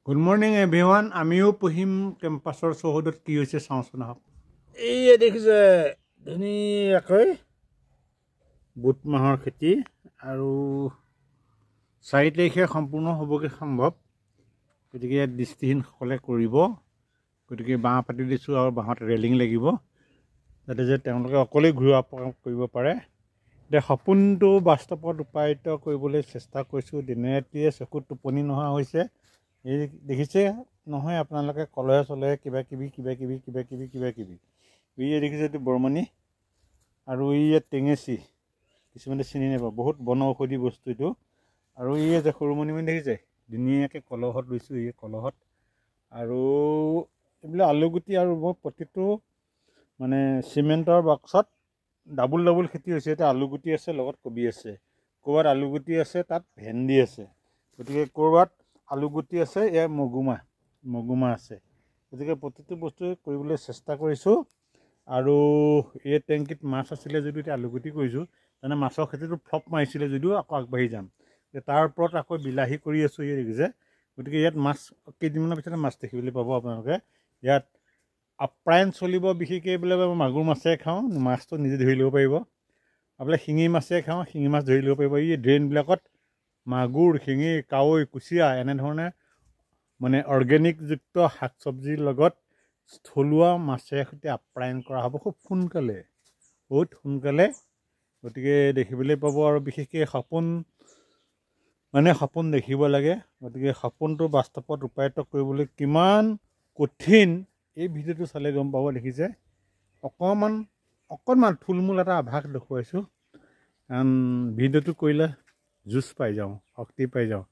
Good morning everyone. আমিও পঢ়িম কেম্পাছৰ চৌহদত কি হৈছে চাওঁচোন আহক। এই দেখিছে ধুনীয়াকৈ বুট মাহৰ খেতি আৰু 4 তাৰিখে সম্পূৰ্ণ হ'বগৈ সম্ভৱ। গতিকে ইয়াত দৃষ্টিহীনসকলে কৰিব। গতিকে বাঁহ পাতি দিছোঁ আৰু বাঁহত ৰেলিং লাগিব যাতে যে তেওঁলোকে অকলেই ঘূৰা কৰিব পাৰে। এতিয়া সপোনটো বাস্তৱত ৰূপায়িত কৰিবলৈ চেষ্টা কৰিছোঁ। দিনে ৰাতিয়ে চকুত টোপনি নোহোৱা হৈছে। এই দেখিছে নহয় আপোনালোকে কলহে চলহে কিবা কিবি এই দেখিছে এইটো বৰমণি আৰু ইয়াত টেঙেচি কিছুমানে চিনি নাপাব, বহুত বন ঔষধি বস্তু এইটো। আৰু এই যে সৰুমণি দেখিছে ধুনীয়াকৈ কলহত ৰুইছোঁ। এই কলহত আৰু এইবিলাক আলুগুটি আৰু মই প্ৰতিটো মানে চিমেণ্টৰ বক্সত ডাবুল খেতি হৈছে। এতিয়া আলুগুটি আছে, লগত কবি আছে, ক'ৰবাত আলুগুটি আছে, তাত ভেন্দি আছে। গতিকে ক'ৰবাত আলুগুটি আছে, এয়া মগুমাহ আছে। গতিকে প্ৰতিটো বস্তু কৰিবলৈ চেষ্টা কৰিছোঁ। আৰু এই টেংকিত মাছ আছিলে যদিও এতিয়া আলুগুটি কৰিছোঁ, তাৰমানে মাছৰ খেতিটো ফ্লপ মাৰিছিলে যদিও আকৌ আগবাঢ়ি যাম। তাৰ ওপৰত আকৌ বিলাহী কৰি আছোঁ এই দেখিছে। গতিকে ইয়াত মাছ কেইদিনমানৰ পিছতে মাছ দেখিবলৈ পাব আপোনালোকে। ইয়াত আপ্যায়ন চলিব বিশেষকৈ বোলে মাগুৰ মাছে খাওঁ, মাছটো নিজে ধৰি ল'ব পাৰিব। আপোনালোকে শিঙি মাছে খাওঁ, শিঙি মাছ ধৰি ল'ব পাৰিব। এই ড্ৰেইনবিলাকত মাগুৰ, শিঙি, কাৱৈ, কুচিয়া এনেধৰণে মানে অৰ্গেনিকযুক্ত শাক চব্জিৰ লগত থলুৱা মাছেৰে সৈতে আপ্যায়ন কৰা হ'ব খুব সোনকালে, বহুত সোনকালে। গতিকে দেখিবলৈ পাব। আৰু বিশেষকৈ সপোন দেখিব লাগে। গতিকে সপোনটো বাস্তৱত ৰূপায়িত কৰিবলৈ কিমান কঠিন এই ভিডিঅ'টো চালে গম পাব। দেখিছে অকণমান থুলমূল এটা আভাস দেখুৱাইছোঁ, কাৰণ ভিডিঅ'টো কৰিলে জোচ পাই যাওঁ, শক্তি পাই যাওঁ।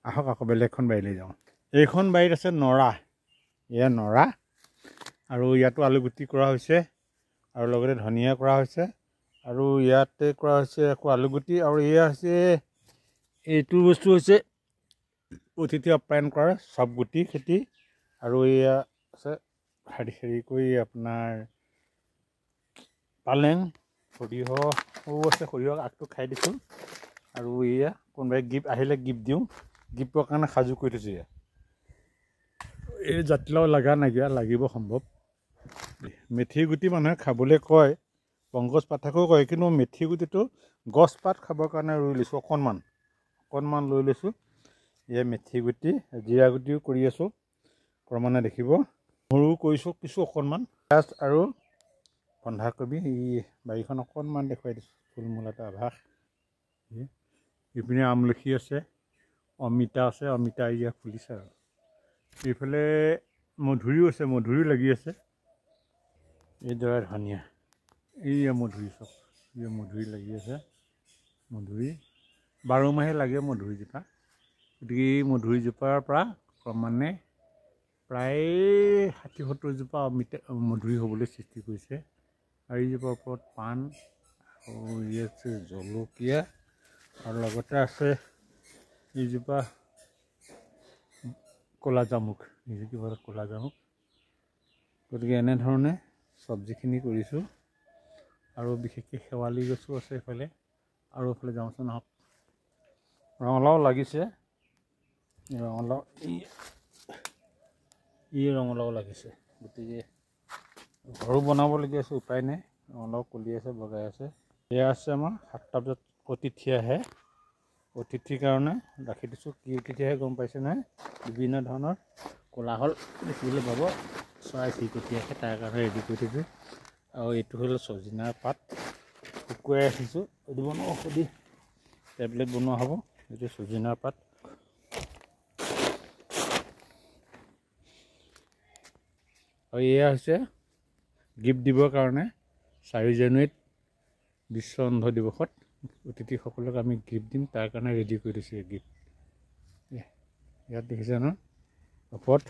আহক আকৌ বেলেগখন বাৰীলৈ যাওঁ। এইখন বাৰীত আছে নৰা, এয়া নৰা আৰু ইয়াতো আলুগুটি কৰা হৈছে আৰু লগতে ধনিয়া কৰা হৈছে আৰু ইয়াতে কৰা হৈছে আকৌ আলুগুটি। আৰু এয়া হৈছে এইটো বস্তু হৈছে অতিথি আপ্যায়ন কৰা চব গুটি খেতি। আৰু এয়া আছে হেৰি কৰি আপোনাৰ পালেং, সৰিয়হো আছে, সৰিয়হ আগটো খাই দিছোঁ। আৰু এয়া কোনোবাই গিফ্ট আহিলে গিফ্ট দিওঁ, গিফ্টৰ কাৰণে সাজু কৰি থৈছোঁ। এয়া এই জাতিলাও লগা নাইকিয়া, লাগিব সম্ভৱ। মেথি গুটি মানুহে খাবলৈ কয়, পংকজ পাঠকেও কয়, কিন্তু মেথি গুটিটো গছপাত খাবৰ কাৰণে ৰুই লৈছোঁ। অকণমান লৈ লৈছোঁ। এয়া মেথি গুটি, জিৰা গুটিও কৰি আছোঁ ক্ৰমান্বয়ে দেখিব। সৰু কৰিছোঁ কিছু অকণমান, পিঁয়াজ আৰু বন্ধাকবি। এই বাৰীখন অকণমান দেখুৱাই দিছোঁ, থুলমূল এটা আভাস। ইপিনে আমলখি আছে, অমিতা আছে, অমিতা এয়া ফুলিছে। আৰু এইফালে মধুৰিও আছে, মধুৰিও লাগি আছে। এইদৰে ধনিয়া, এইয়া মধুৰি, চব এয়া মধুৰি লাগি আছে। মধুৰি 12 মাহে লাগে মধুৰিজোপা। গতিকে এই মধুৰিজোপাৰ পৰা ক্ৰমান্বয়ে প্ৰায় 60-70 জোপা মধুৰি হ'বলৈ সৃষ্টি কৰিছে। আৰু এইজোপাৰ ওপৰত পাণ আৰু ইয়াত আছে জলকীয়া আৰু লগতে আছে এইজোপা ক'লা জামুক, ক'লা জামুক। গতিকে এনেধৰণে চব্জিখিনি কৰিছোঁ। আৰু বিশেষকৈ শেৱালি গছো আছে এইফালে। আৰু এইফালে যাওঁচোন আহক, ৰঙালাও লাগিছে। ৰঙালাও ৰঙালাও লাগিছে। গতিকে ঘৰো বনাবলগীয়া আছে, উপায় নাই। ৰঙালাও কলি আছে, বগাই আছে। এয়া আছে আমাৰ 7টা বজাত অতিথি আহে। অতিথিৰ কাৰণে ৰাখি দিছোঁ। কি অতিথি আহে গম পাইছে নহয়? বিভিন্ন ধৰণৰ কোলাহল দেখিবলৈ পাব। চৰাই চিৰিকটি আহে, তাৰ কাৰণে ৰেডি কৰি থৈছোঁ। আৰু এইটো হ'ল চজিনাৰ পাত, শুকুৱাই ৰাখিছোঁ। এইটো ঔষধি টেবলেট বনোৱা হ'ব। এইটো চজিনাৰ পাত। আৰু এয়া হৈছে গিফ্ট দিবৰ কাৰণে 4 জানুৱাৰীত বিশ্ব অন্ধ দিৱসত অতিথিসকলক আমি গিফ্ট দিম, তাৰ কাৰণে ৰেডি কৰি দিছোঁ এই গিফ্ট। ইয়াত দেখিছে ন, ওপৰত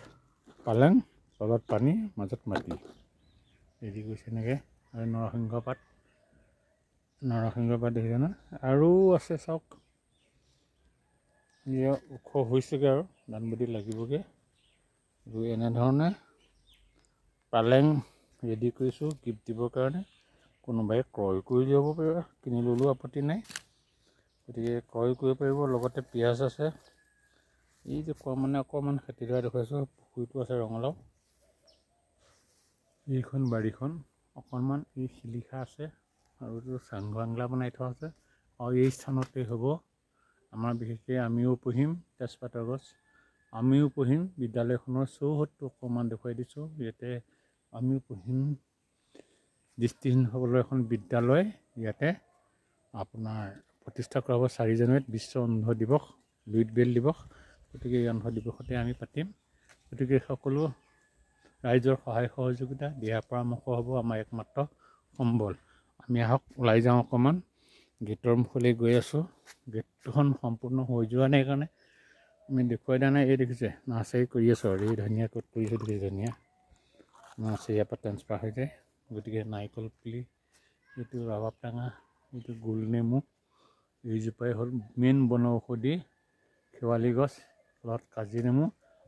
পালেং, তলত পানী, মাজত মাটি ৰেডি কৰিছে এনেকৈ। আৰু নৰসিংহ পাত দেখিছে ন। আৰু আছে চাওক, এয়া ওখ হৈছেগৈ আৰু দানবডি লাগিবগৈ। আৰু এনেধৰণে পালেং ৰেডি কৰিছোঁ গিফ্ট দিবৰ কাৰণে। কোনোবাই ক্ৰয় কৰি ল'ব পাৰিব, কিনি ল'লেও আপত্তি নাই। গতিকে ক্ৰয় কৰিব পাৰিব। লগতে পিঁয়াজ আছে, এই যে মানে অকণমান খেতি কৰা দেখুৱাইছোঁ, পুখুৰীটো আছে ৰঙালাও। এইখন বাৰীখন অকণমান এই শিলিখা আছে আৰু এইটো চাংঘাংলা বনাই থোৱা আছে। আৰু এই স্থানতে হ'ব আমাৰ বিশেষকৈ আমিও পুহিম তেজপাতৰ গছ, আমিও পুহিম। বিদ্যালয়খনৰ চৌহদটো অকণমান দেখুৱাই দিছোঁ। ইয়াতে আমিও পুহিম দৃষ্টিহীনসকলৰ এখন বিদ্যালয় ইয়াতে আপোনাৰ প্ৰতিষ্ঠা কৰা হ'ব 4 জানুৱাৰীত, বিশ্ব অন্ধ দিৱস, লুইট বেল দিৱস। গতিকে এই অন্ধ দিৱসতে আমি পাতিম। গতিকে সকলো ৰাইজৰ সহায় সহযোগিতা, দিহা পৰামৰ্শ হ'ব আমাৰ একমাত্ৰ সম্বল। আমি আহক ওলাই যাওঁ অকণমান। গেটৰ মুখলৈ গৈ আছোঁ। গেটখন সম্পূৰ্ণ হৈ যোৱা নাই কাৰণে আমি দেখুৱাই দিয়া নাই। এই দেখিছে নাৰ্চাৰী কৰি আছোঁ আৰু এই ধুনীয়া ক'ত কৰিছে দেখিছে, ধুনীয়া নাৰ্চাৰী ইয়াৰ পৰা ট্ৰেন্সফাৰ হৈ যায়। গতিকে নাৰিকল পুলি, এইটো ৰবাব টেঙা, এইটো গোল নেমু, এইজোপাই হ'ল মেইন বনৌষধি শেৱালি গছ, লগত কাজি নেমু।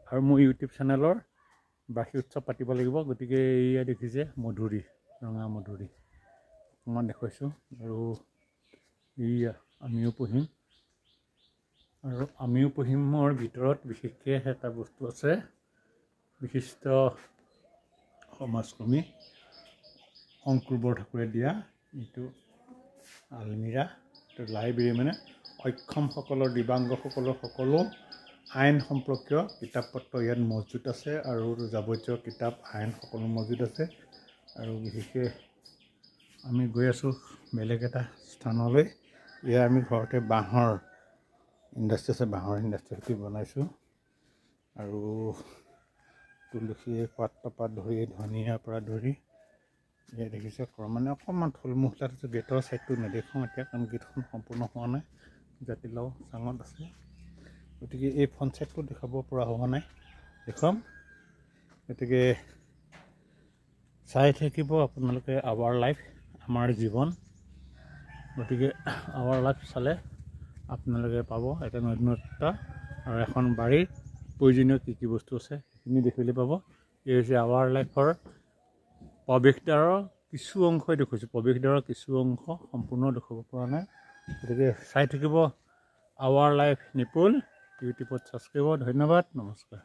আৰু মোৰ ইউটিউব চেনেলৰ বাৰ্ষিক উৎসৱ পাতিব লাগিব। গতিকে এয়া দেখিছে মধুৰি, ৰঙা মধুৰি অকণমান দেখুৱাইছোঁ। আৰু এয়া আমিও পুহিম। আৰু আমিও পুহিমৰ ভিতৰত বিশেষকৈ এটা বস্তু আছে, বিশিষ্ট সমাজকৰ্মী শংকুৰ বৰঠাকুৰে দিয়া এইটো আলমিৰা, এইটো লাইব্ৰেৰী, মানে অক্ষমসকলৰ, দিব্যাংগসকলৰ সকলো আইন সম্পৰ্কীয় কিতাপ পত্ৰ ইয়াত মজুত আছে। আৰু যাৱতীয় কিতাপ আইন সকলো মজুত আছে। আৰু বিশেষকৈ আমি গৈ আছোঁ বেলেগ এটা স্থানলৈ। এয়া আমি ঘৰতে বাঁহৰ ইণ্ডাষ্ট্ৰি আছে, বাঁহৰ ইণ্ডাষ্ট্ৰি বনাইছোঁ। আৰু তুলসীৰ পাত ধৰি, ধনিয়াৰ পৰা ধৰি এয়া দেখিছে মানে অকণমান থুলমূল তাত আছে। গেটৰ ছাইডটো নেদেখাওঁ এতিয়া, কাৰণ গেটখন সম্পূৰ্ণ হোৱা নাই, জাতিলাও চাঙত আছে। গতিকে এই ফ্ৰণ্ট ছাইডটো দেখাব পৰা হোৱা নাই, দেখুৱাম। গতিকে চাই থাকিব আপোনালোকে আৱাৰ লাইফ, আমাৰ জীৱন। গতিকে আৱাৰ লাইফ চালে আপোনালোকে পাব এটা নতুনত্ব আৰু এখন বাৰীৰ প্ৰয়োজনীয় কি কি বস্তু আছে সেইখিনি দেখিবলৈ পাব। এই হৈছে আৱাৰ লাইফৰ প্ৰৱেশদ্বাৰৰ কিছু অংশই দেখুৱাইছোঁ, প্ৰৱেশদ্বাৰৰ কিছু অংশ সম্পূৰ্ণ দেখুৱাব পৰা নাই। গতিকে চাই থাকিব আৱাৰ লাইফ নিপুল, ইউটিউবত ছাবস্ক্ৰাইব। ধন্যবাদ, নমস্কাৰ।